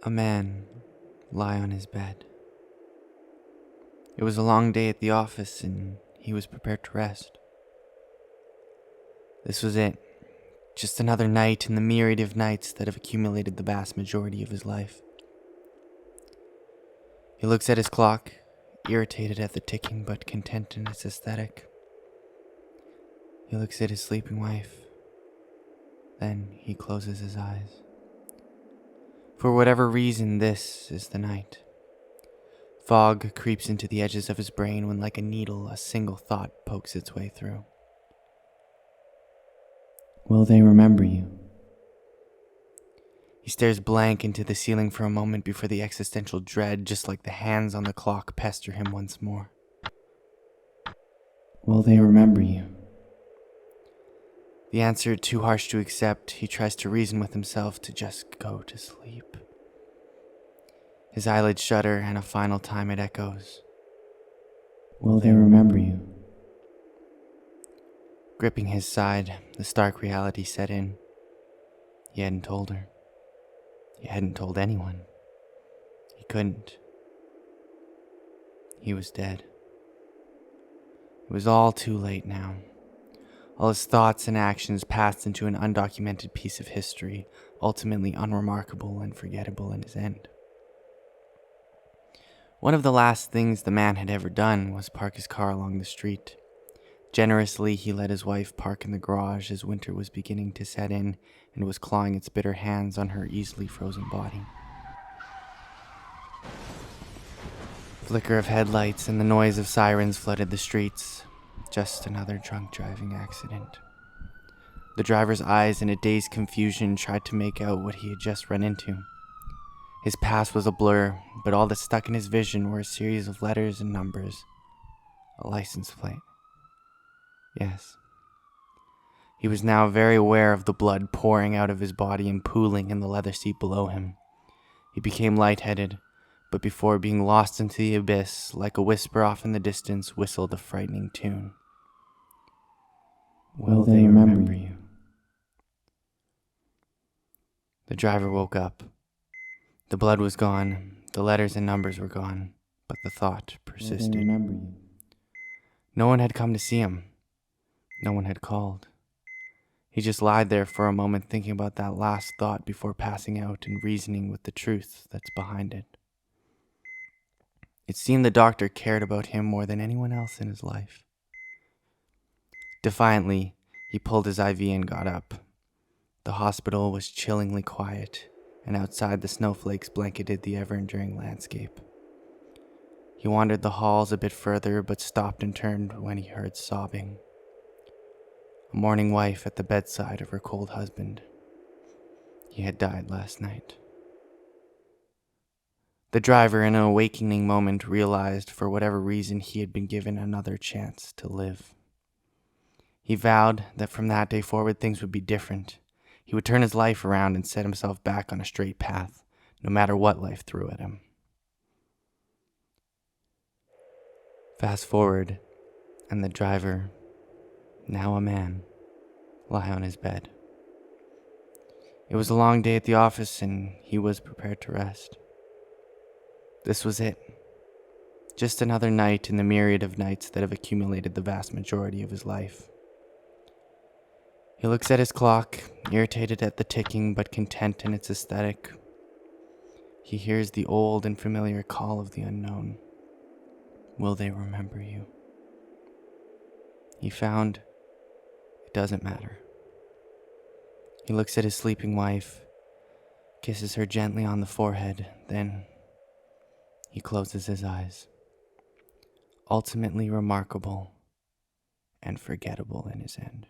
A man lie on his bed. It was a long day at the office, and he was prepared to rest. This was it. Just another night in the myriad of nights that have accumulated the vast majority of his life. He looks at his clock, irritated at the ticking but content in its aesthetic. He looks at his sleeping wife. Then he closes his eyes. For whatever reason, this is the night. Fog creeps into the edges of his brain when, like a needle, a single thought pokes its way through. Will they remember you? He stares blank into the ceiling for a moment before the existential dread, just like the hands on the clock, pester him once more. Will they remember you? The answer too harsh to accept, he tries to reason with himself to just go to sleep. His eyelids shudder, and a final time it echoes. Will they remember you? Gripping his side, the stark reality set in. He hadn't told her. He hadn't told anyone. He couldn't. He was dead. It was all too late now. All his thoughts and actions passed into an undocumented piece of history, ultimately unremarkable and forgettable in his end. One of the last things the man had ever done was park his car along the street. Generously, he let his wife park in the garage as winter was beginning to set in and was clawing its bitter hands on her easily frozen body. Flicker of headlights and the noise of sirens flooded the streets. Just another drunk driving accident. The driver's eyes in a dazed confusion tried to make out what he had just run into. His past was a blur, but all that stuck in his vision were a series of letters and numbers. A license plate. Yes. He was now very aware of the blood pouring out of his body and pooling in the leather seat below him. He became lightheaded, but before being lost into the abyss, like a whisper off in the distance, whistled a frightening tune. Will they remember you? The driver woke up. The blood was gone, the letters and numbers were gone, but the thought persisted. Will they remember you? No one had come to see him. No one had called. He just lied there for a moment thinking about that last thought before passing out and reasoning with the truth that's behind it. It seemed the doctor cared about him more than anyone else in his life. Defiantly, he pulled his IV and got up. The hospital was chillingly quiet, and outside the snowflakes blanketed the ever-enduring landscape. He wandered the halls a bit further, but stopped and turned when he heard sobbing. A mourning wife at the bedside of her cold husband. He had died last night. The driver, in an awakening moment, realized for whatever reason he had been given another chance to live. He vowed that from that day forward things would be different. He would turn his life around and set himself back on a straight path, no matter what life threw at him. Fast forward, and the driver, now a man, lie on his bed. It was a long day at the office, and he was prepared to rest. This was it. Just another night in the myriad of nights that have accumulated the vast majority of his life. He looks at his clock, irritated at the ticking but content in its aesthetic. He hears the old and familiar call of the unknown. Will they remember you? He found it doesn't matter. He looks at his sleeping wife, kisses her gently on the forehead, then he closes his eyes. Ultimately remarkable and forgettable in his end.